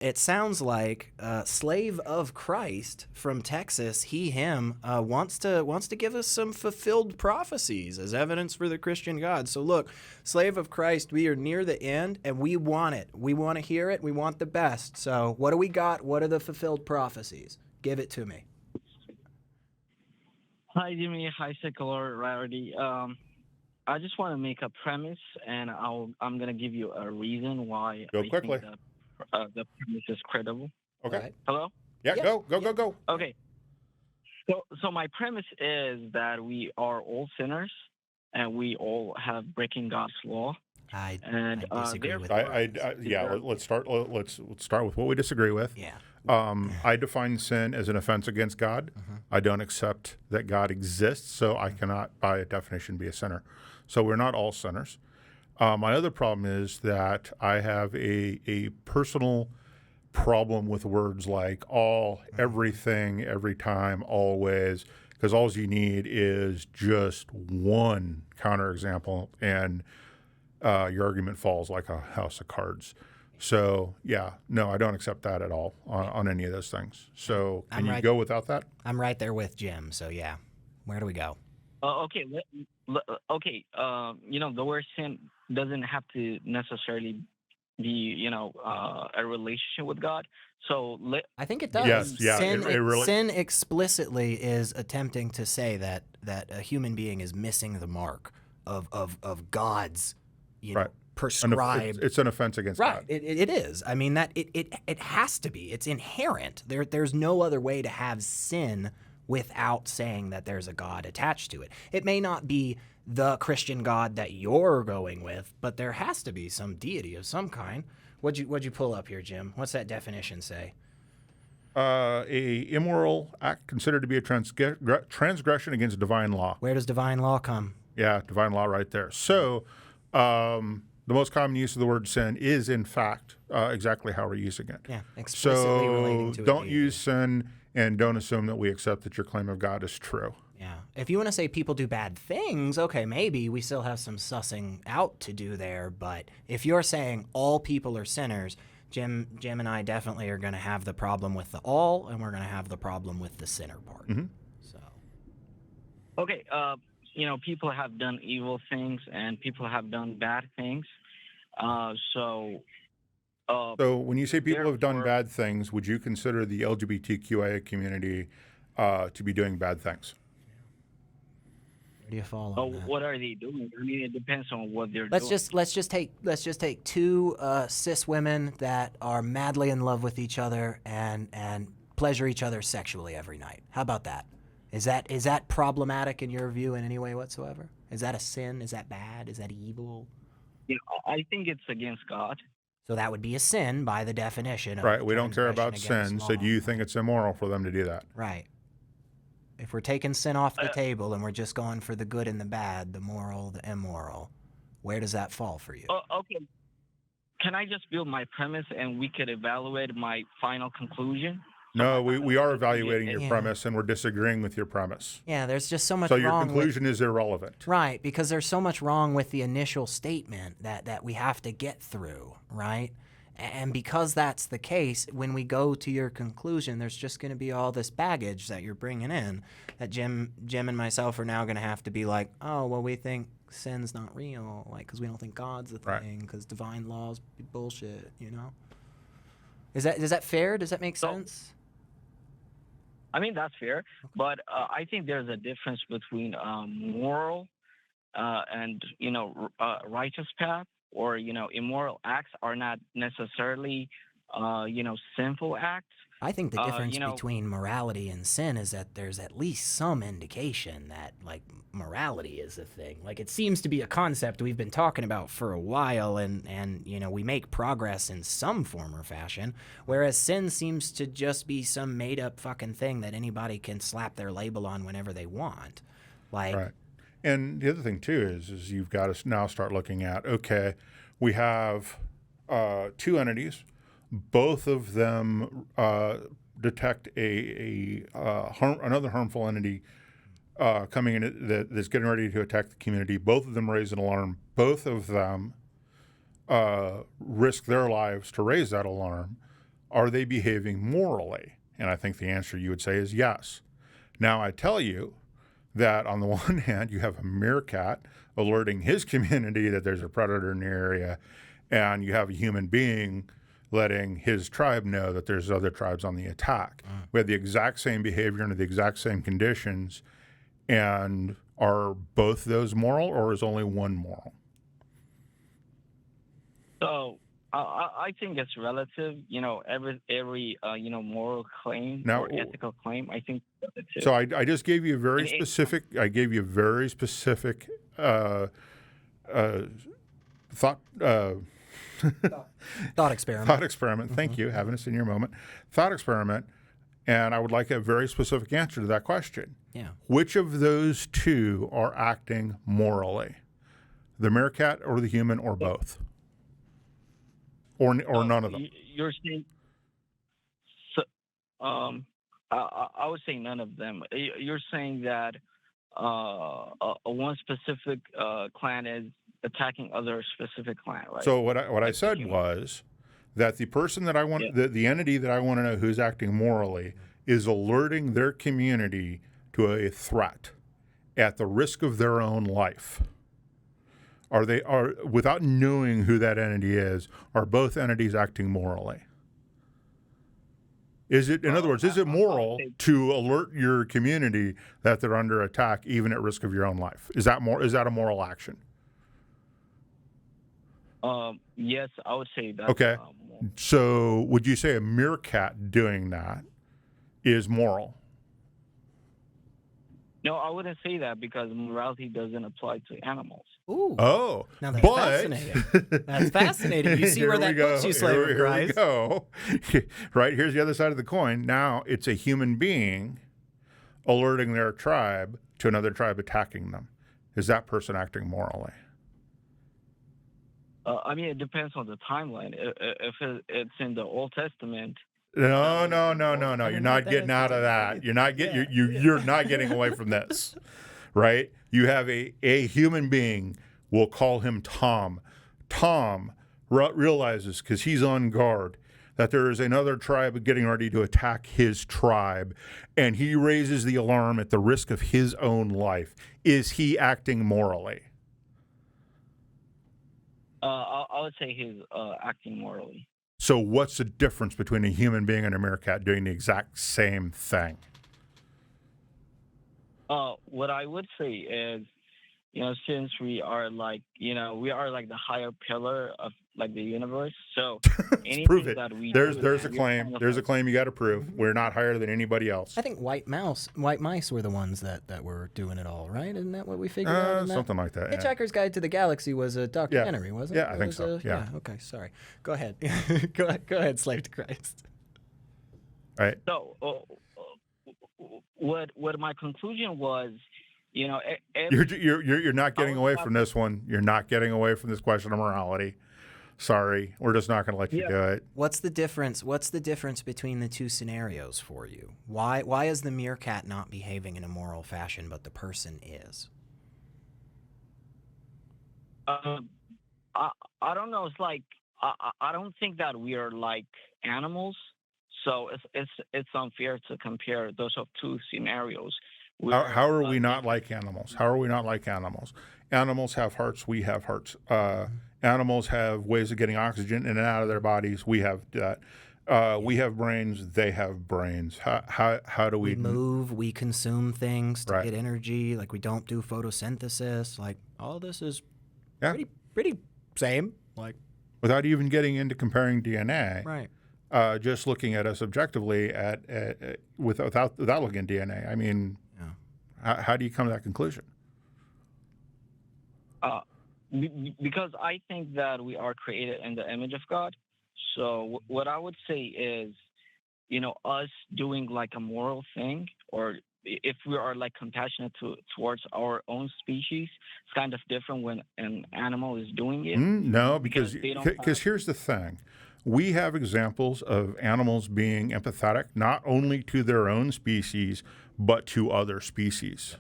it sounds like slave of Christ from Texas, him, wants to give us some fulfilled prophecies as evidence for the Christian God. So look, slave of Christ, we are near the end, and we want it. We want to hear it. We want the best. So what do we got? What are the fulfilled prophecies? Give it to me. Hi, Jimmy. Hi, Secular Rarity. I just want to make a premise, and I'm going to give you a reason why Go quickly. think the premise is credible. Okay. Right. Hello? Yeah, Yeah. Go. Okay. So my premise is that we are all sinners, and we all have breaking God's law. I And disagree with therefore, Let's start with what we disagree with. Yeah. I define sin as an offense against God. I don't accept that God exists, so I cannot, by definition, be a sinner. So we're not all sinners. My other problem is that I have a personal problem with words like all, everything, every time, always, because all you need is just one counterexample, and your argument falls like a house of cards. So, yeah, no, I don't accept that at all on any of those things. So, can you go without that? I'm right there with Jim. So, yeah, where do we go? okay. The word sin doesn't have to necessarily be, a relationship with God. So I think it does. Yes, yeah, Sin explicitly is attempting to say that a human being is missing the mark of God's, prescribed. It's an offense against God. It is. I mean, that it has to be. It's inherent. There's no other way to have sin without saying that there's a God attached to it. It may not be the Christian God that you're going with, but there has to be some deity of some kind. What'd you pull up here, Jim? What's that definition say? A immoral act considered to be a transgression against divine law. Where does divine law come? Yeah, divine law right there. So the most common use of the word sin is, in fact, exactly how we're using it. Yeah, explicitly relating to it. So don't use sin and don't assume that we accept that your claim of God is true. Yeah. If you want to say people do bad things, okay, maybe we still have some sussing out to do there. But if you're saying all people are sinners, Jim and I definitely are going to have the problem with the all, and we're going to have the problem with the sinner part. Mm-hmm. So. Okay. People have done evil things and people have done bad things. So when you say people have done bad things, would you consider the LGBTQIA community to be doing bad things? Where do you fall on that? What are they doing? I mean, it depends on what they're let's doing. Let's just take two cis women that are madly in love with each other and pleasure each other sexually every night. How about that? Is that problematic in your view in any way whatsoever? Is that a sin? Is that bad? Is that evil? I think it's against God. So that would be a sin by the definition of right. We don't care about transgression sin. against So law. do you think it's immoral for them to do that? Right. If we're taking sin off the table and we're just going for the good and the bad, the moral, the immoral, where does that fall for you? Okay. Can I just build my premise and we could evaluate my final conclusion? No, we are evaluating your premise, and we're disagreeing with your premise. Yeah, there's just so much so wrong. Your conclusion is irrelevant. Right, because there's so much wrong with the initial statement that we have to get through, right? And because that's the case, when we go to your conclusion, there's just going to be all this baggage that you're bringing in that Jim and myself are now going to have to be like, oh, well, we think sin's not real, like, because we don't think God's the thing, because divine law's bullshit, Is that fair? Does that make sense? I mean, that's fair, but I think there's a difference between moral and, righteous path, or, immoral acts are not necessarily, sinful acts. I think the difference between morality and sin is that there's at least some indication that, like, morality is a thing. Like, it seems to be a concept we've been talking about for a while, and we make progress in some form or fashion, whereas sin seems to just be some made-up fucking thing that anybody can slap their label on whenever they want. Like, right. And the other thing, too, is you've got to now start looking at, okay, we have two entities. Both of them detect another harmful entity coming in that's getting ready to attack the community. Both of them raise an alarm. Both of them risk their lives to raise that alarm. are they behaving morally? And I think the answer you would say is yes. Now, I tell you that on the one hand, you have a meerkat alerting his community that there's a predator in the area, and you have a human being letting his tribe know that there's other tribes on the attack. We have the exact same behavior under the exact same conditions, and are both those moral, or is only one moral? So I think it's relative. Every moral claim Now, or ethical claim, I think it's relative. So I just gave you a very specific. I gave you a very specific thought Thought experiment. thought experiment. Thank you, having a senior moment. Thought experiment, and I would like a very specific answer to that question. Yeah. Which of those two are acting morally? The meerkat or the human, or both? Or none of them? You're saying, so, I would say none of them. You're saying that one specific clan is attacking other specific clan, right? So what I said was that the person that I want, the entity that I want to know who's acting morally, is alerting their community to a threat at the risk of their own life. Are without knowing who that entity is, are both entities acting morally? Is it, in other words, is it moral to alert your community that they're under attack, even at risk of your own life? Is that a moral action? Yes, I would say that. Okay. So would you say a meerkat doing that is moral? No, I wouldn't say that, because morality doesn't apply to animals. Ooh. Oh, Now that's fascinating. That's fascinating. You see where that puts you, slave of Christ. Here we go. Right, here's the other side of the coin. Now it's a human being alerting their tribe to another tribe attacking them. Is that person acting morally? It depends on the timeline. If it's in the Old Testament. No. You're not getting out of that. You're not getting away from this, right? You have a human being. We'll call him Tom. Tom realizes, because he's on guard, that there is another tribe getting ready to attack his tribe, and he raises the alarm at the risk of his own life. Is he acting morally? I would say he's acting morally. So what's the difference between a human being and a meerkat doing the exact same thing? What I would say is, since we are like the higher pillar of like the universe, so anything prove it. that we There's do, a claim. There's a claim you got to prove. We're not higher than anybody else. I think white mice were the ones that were doing it all, right? Isn't that what we figured out? Something like that. Hitchhiker's Guide to the Galaxy was a documentary, wasn't it? Yeah, I think so. Yeah. Okay, sorry. Go ahead. Go ahead, slave to Christ. Right. So, what my conclusion was, you're not getting away from this one. You're not getting away from this question of morality. Sorry, we're just not going to let you do it. What's the difference? What's the difference between the two scenarios for you? Why is the meerkat not behaving in a moral fashion, but the person is? I don't know. It's like I don't think that we are like animals, so it's unfair to compare those two scenarios. How are we not like animals? How are we not like animals? Animals have hearts. We have hearts. Animals have ways of getting oxygen in and out of their bodies. We have that. We have brains. They have brains. How do we move? We consume things to Right. get energy. Like we don't do photosynthesis. Like all this is Yeah. pretty same. Like without even getting into comparing DNA? right. Just looking at us objectively without looking at DNA. I mean, how do you come to that conclusion? Because I think that we are created in the image of God. So what I would say is, us doing like a moral thing, or if we are like compassionate towards our own species, it's kind of different when an animal is doing it. No, because here's the thing. We have examples of animals being empathetic, not only to their own species, but to other species,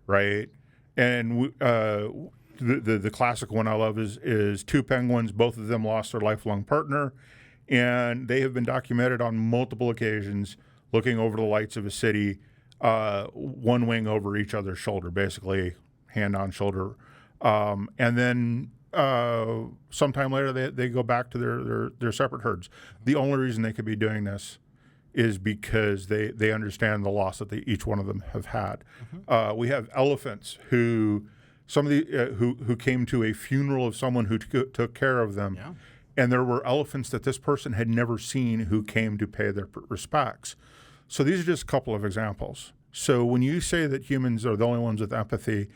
right? And the classic one I love is two penguins. Both of them lost their lifelong partner, And they have been documented on multiple occasions looking over the lights of a city, one wing over each other's shoulder, basically hand on shoulder. And then sometime later, they go back to their separate herds. The only reason they could be doing this is because they understand the loss that each one of them have had. We have elephants who came to a funeral of someone who took care of them. Yeah. And there were elephants that this person had never seen who came to pay their respects. So these are just a couple of examples. So when you say that humans are the only ones with empathy,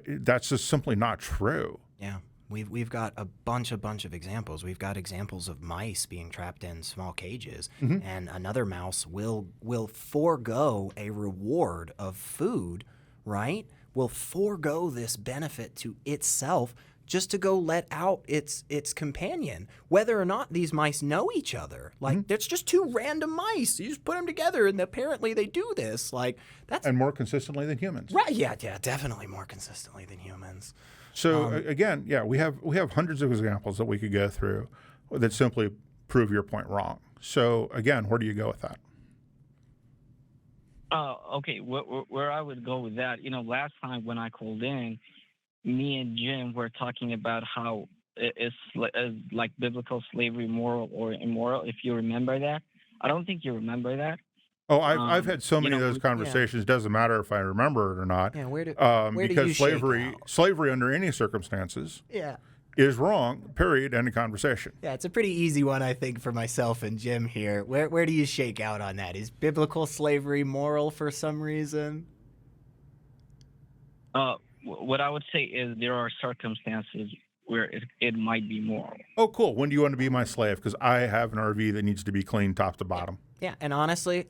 that's just simply not true. Yeah. We've got a bunch of examples. We've got examples of mice being trapped in small cages, and another mouse will forego a reward of food, right? Will forego this benefit to itself just to go let out its companion, whether or not these mice know each other. Like, there's just two random mice. You just put them together, and apparently they do this. Like, that's And more consistently than humans. right. Yeah, definitely more consistently than humans. So again, we have hundreds of examples that we could go through that simply prove your point wrong. So again, where do you go with that? Okay, where I would go with that, last time when I called in, me and Jim were talking about how is like biblical slavery moral or immoral, if you remember that. I don't think you remember that. Oh, I've had so many of those conversations. Doesn't matter if I remember it or not. Yeah, where do because you shake slavery under any circumstances Yeah. is wrong. Period. End of conversation. Yeah, it's a pretty easy one, I think, for myself and Jim here. Where do you shake out on that? Is biblical slavery moral for some reason? What I would say is there are circumstances where it might be moral. Oh, cool. When do you want to be my slave? Because I have an RV that needs to be cleaned top to bottom. Yeah, and honestly,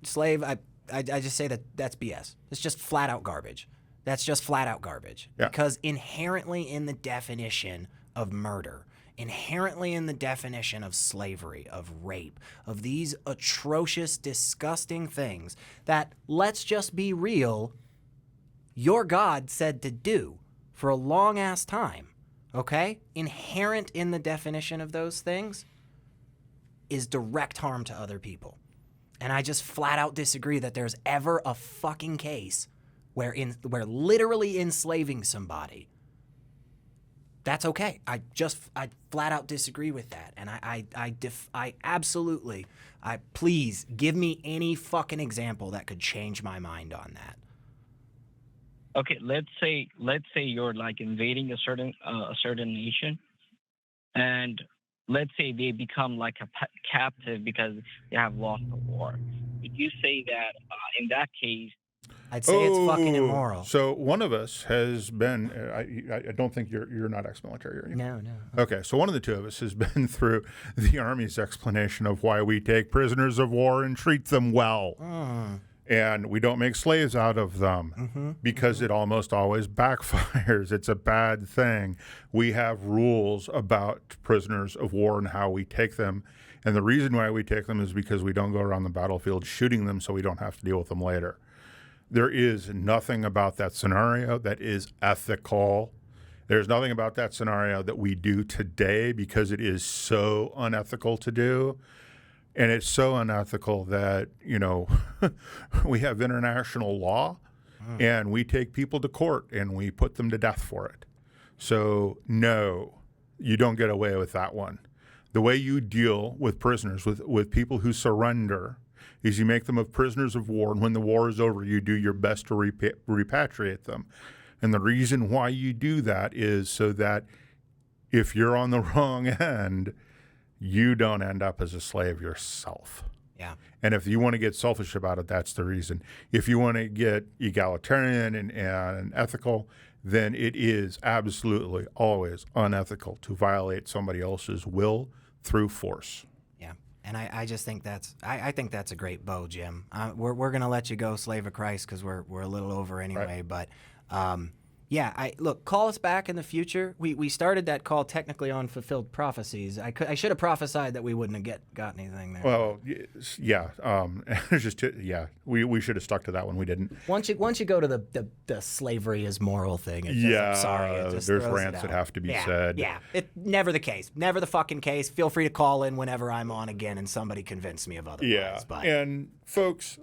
slave, I just say that's BS. It's just flat out garbage. That's just flat out garbage. Yeah. Because inherently in the definition of murder, inherently in the definition of slavery, of rape, of these atrocious, disgusting things that, let's just be real, your God said to do for a long ass time, okay? Inherent in the definition of those things is direct harm to other people. And I just flat out disagree that there's ever a fucking case where literally enslaving somebody, that's okay. I flat out disagree with that. And I absolutely, please give me any fucking example that could change my mind on that. Okay, let's say you're like invading a certain nation, and let's say they become like a captive because they have lost the war. Would you say that in that case? I'd say it's fucking immoral. So one of us has been. I don't think you're not ex-military, are you? No. Okay, so one of the two of us has been through the Army's explanation of why we take prisoners of war and treat them well. And we don't make slaves out of them because it almost always backfires. It's a bad thing. We have rules about prisoners of war and how we take them. And the reason why we take them is because we don't go around the battlefield shooting them so we don't have to deal with them later. There is nothing about that scenario that is ethical. There's nothing about that scenario that we do today because it is so unethical to do. And it's so unethical that, we have international law and we take people to court and we put them to death for it. So, no, you don't get away with that one. The way you deal with prisoners, with people who surrender, is you make them prisoners of war. And when the war is over, you do your best to repatriate them. And the reason why you do that is so that if you're on the wrong end, you don't end up as a slave yourself. Yeah. And if you want to get selfish about it, that's the reason. If you want to get egalitarian and ethical, then it is absolutely always unethical to violate somebody else's will through force. Yeah. And I just think I think that's a great bow, Jim. We're going to let you go, slave of Christ, because we're a little over anyway. Right. But Yeah, look, call us back in the future. We started that call technically on fulfilled prophecies. I should have prophesied that we wouldn't have got anything there. Well, yeah. It's just we should have stuck to that one. We didn't. Once you go to the slavery is moral thing, it just, Yeah, I'm sorry, it just there's throws it rants that out. have to be said. Yeah, never the case. Never the fucking case. Feel free to call in whenever I'm on again and somebody convince me of otherwise. Yeah, But and folks,